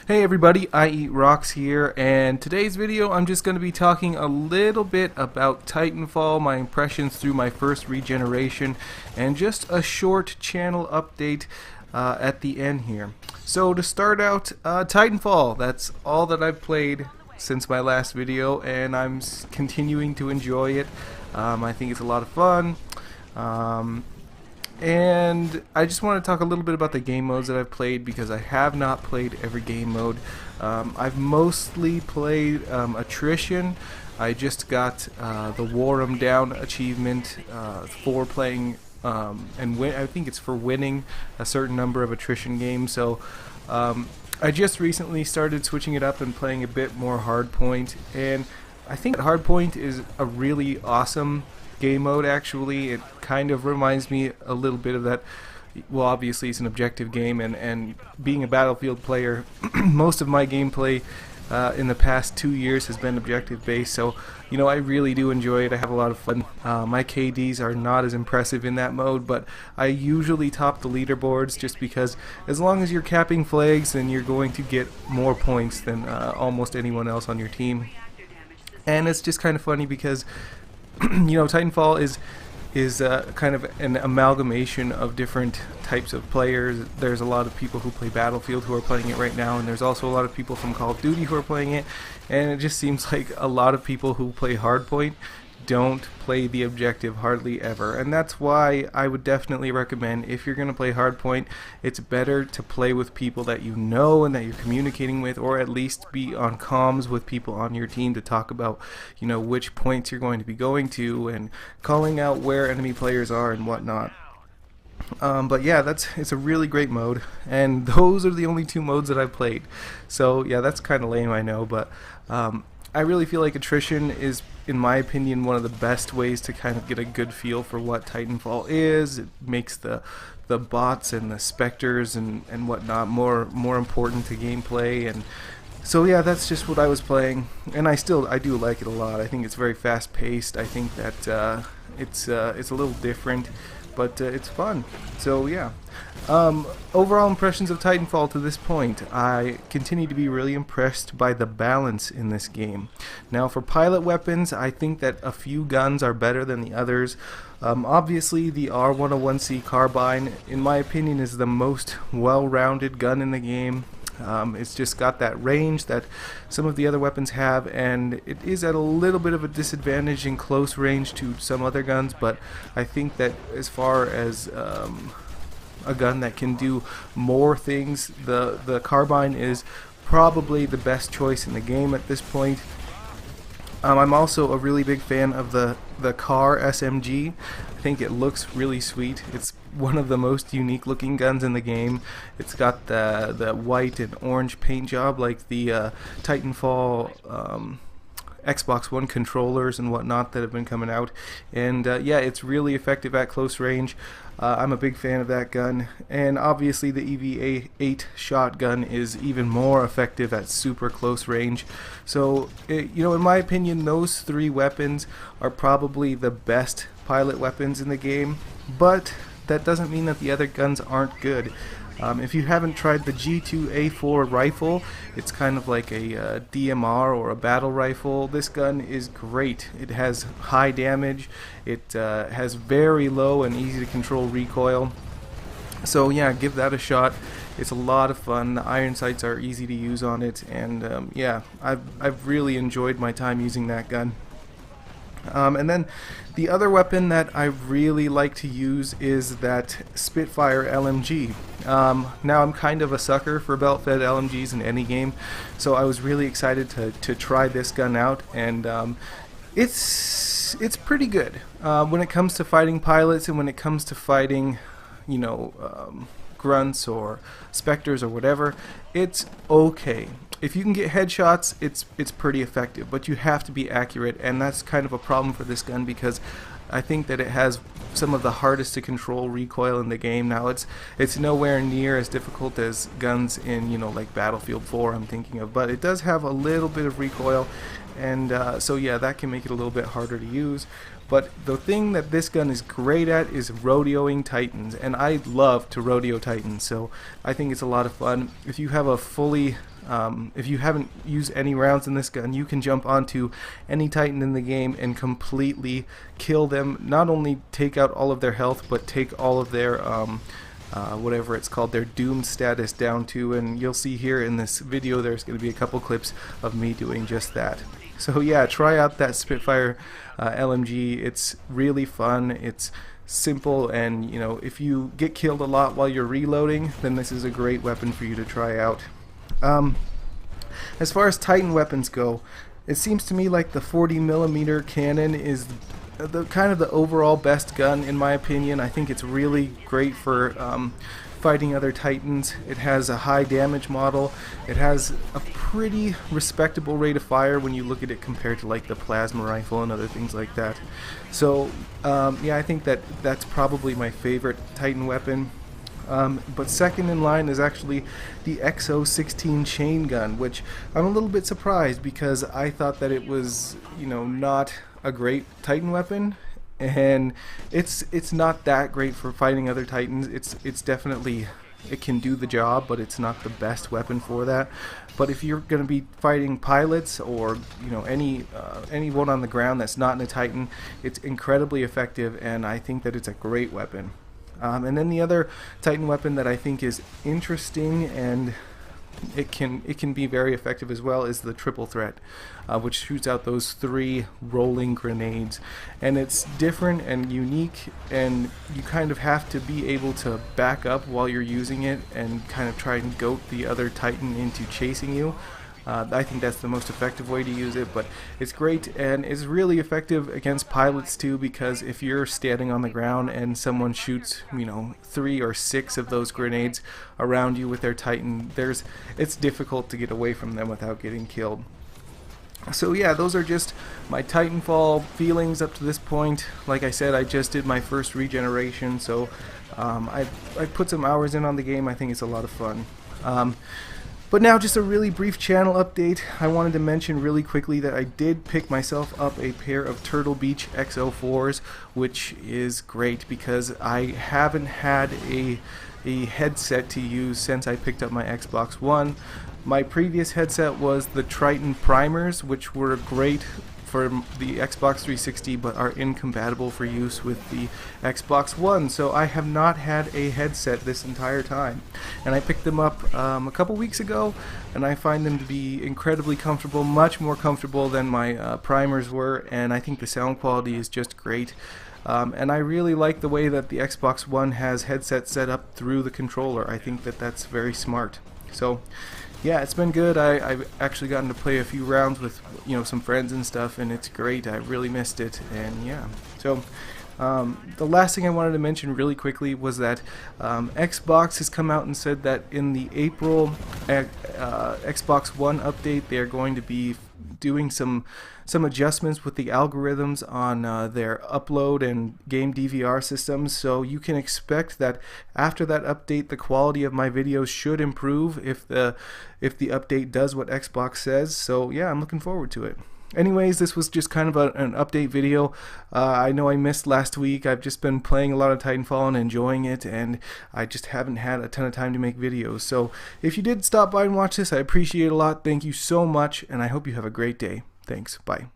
Hey everybody, I Eat Rocks here, and today's video I'm just going to be talking a little bit about Titanfall, my impressions through my first Regeneration, and just a short channel update at the end here. So to start out, Titanfall, that's all that I've played since my last video, and I'm continuing to enjoy it. I think it's a lot of fun. And I just want to talk a little bit about the game modes that I've played, because I have not played every game mode. I've mostly played Attrition. I just got the Wore 'em Down achievement for playing, I think it's for winning a certain number of Attrition games. So I just recently started switching it up and playing a bit more Hardpoint, and I think Hardpoint is a really awesome game mode. Actually, it kind of reminds me a little bit of that. Well, obviously it's an objective game, and being a Battlefield player, most of my gameplay in the past 2 years has been objective based, so you know, I really do enjoy it. I have a lot of fun. My KDs are not as impressive in that mode, but I usually top the leaderboards, just because as long as you're capping flags, then you're going to get more points than almost anyone else on your team. And it's just kind of funny because you know, Titanfall is kind of an amalgamation of different types of players. There's a lot of people who play Battlefield who are playing it right now, and there's also a lot of people from Call of Duty who are playing it, and it just seems like a lot of people who play Hardpoint don't play the objective hardly ever. And that's why I would definitely recommend, if you're going to play Hardpoint, it's better to play with people that you know and that you're communicating with, or at least be on comms with people on your team to talk about, you know, which points you're going to be going to and calling out where enemy players are and whatnot. But yeah, it's a really great mode, and those are the only two modes that I've played. So yeah, that's kind of lame, I know, but I really feel like Attrition is, in my opinion, one of the best ways to kind of get a good feel for what Titanfall is. It makes the bots and the specters and whatnot more important to gameplay. And so yeah, that's just what I was playing, and I do like it a lot. I think it's very fast paced. I think that it's a little different, but it's fun. So yeah, overall impressions of Titanfall to this point, I continue to be really impressed by the balance in this game. Now for pilot weapons, I think that a few guns are better than the others. Obviously the R101C carbine, in my opinion, is the most well-rounded gun in the game. It's just got that range that some of the other weapons have, and it is at a little bit of a disadvantage in close range to some other guns, but I think that as far as a gun that can do more things, the carbine is probably the best choice in the game at this point. I'm also a really big fan of the C.A.R. SMG. I think it looks really sweet. It's one of the most unique looking guns in the game. It's got the white and orange paint job like the Titanfall Xbox One controllers and whatnot that have been coming out, and yeah, it's really effective at close range. I'm a big fan of that gun, and obviously the EV8 shotgun is even more effective at super close range. So you know, in my opinion, those three weapons are probably the best pilot weapons in the game, but that doesn't mean that the other guns aren't good. If you haven't tried the G2A4 rifle, it's kind of like a DMR or a battle rifle. This gun is great. It has high damage, it has very low and easy to control recoil. So yeah, give that a shot. It's a lot of fun. The iron sights are easy to use on it, and yeah, I've really enjoyed my time using that gun. And then the other weapon that I really like to use is that Spitfire LMG. Now I'm kind of a sucker for belt-fed LMGs in any game, so I was really excited to try this gun out, and it's pretty good when it comes to fighting pilots, and when it comes to fighting, you know, grunts or specters or whatever. It's okay. If you can get headshots, it's pretty effective, but you have to be accurate, and that's kind of a problem for this gun, because I think that it has some of the hardest to control recoil in the game. Now it's nowhere near as difficult as guns in, you know, like Battlefield 4 I'm thinking of, but it does have a little bit of recoil, and so yeah, that can make it a little bit harder to use. But the thing that this gun is great at is rodeoing Titans, and I love to rodeo Titans, so I think it's a lot of fun. If you have a fully If you haven't used any rounds in this gun, you can jump onto any Titan in the game and completely kill them. Not only take out all of their health, but take all of their whatever it's called, their doom status down to, and you'll see here in this video there's going to be a couple clips of me doing just that. So yeah, try out that Spitfire LMG. It's really fun, it's simple, and you know, if you get killed a lot while you're reloading, then this is a great weapon for you to try out. As far as Titan weapons go, it seems to me like the 40mm cannon is the kind of the overall best gun in my opinion. I think it's really great for fighting other Titans. It has a high damage model. It has a pretty respectable rate of fire when you look at it compared to like the plasma rifle and other things like that. So yeah, I think that's probably my favorite Titan weapon. But second in line is actually the XO16 chain gun, which I'm a little bit surprised because I thought that it was, you know, not a great Titan weapon, and it's not that great for fighting other Titans. It's definitely, it can do the job, but it's not the best weapon for that. But if you're going to be fighting pilots or, you know, anyone on the ground that's not in a Titan, it's incredibly effective, and I think that it's a great weapon. And then the other Titan weapon that I think is interesting and it can be very effective as well is the triple threat, which shoots out those 3 rolling grenades, and it's different and unique, and you kind of have to be able to back up while you're using it and kind of try and goat the other Titan into chasing you. I think that's the most effective way to use it, but it's great, and it's really effective against pilots too, because if you're standing on the ground and someone shoots, you know, 3 or 6 of those grenades around you with their Titan, it's difficult to get away from them without getting killed. So yeah, those are just my Titanfall feelings up to this point. Like I said, I just did my first regeneration, so I put some hours in on the game. I think it's a lot of fun. But now just a really brief channel update. I wanted to mention really quickly that I did pick myself up a pair of Turtle Beach X04s, which is great because I haven't had a headset to use since I picked up my Xbox One. My previous headset was the Triton Primers, which were great for the Xbox 360 but are incompatible for use with the Xbox One, so I have not had a headset this entire time, and I picked them up a couple weeks ago, and I find them to be incredibly comfortable, much more comfortable than my primers were, and I think the sound quality is just great. And I really like the way that the Xbox One has headsets set up through the controller. I think that that's very smart. So yeah, it's been good. I've actually gotten to play a few rounds with, you know, some friends and stuff, and it's great. I really missed it, and yeah. So the last thing I wanted to mention really quickly was that Xbox has come out and said that in the April Xbox One update, they're going to be doing some adjustments with the algorithms on their upload and game DVR systems, so you can expect that after that update the quality of my videos should improve if the update does what Xbox says. So yeah, I'm looking forward to it. Anyways, this was just kind of an update video. I know I missed last week. I've just been playing a lot of Titanfall and enjoying it, and I just haven't had a ton of time to make videos. So if you did stop by and watch this, I appreciate it a lot. Thank you so much, and I hope you have a great day. Thanks. Bye.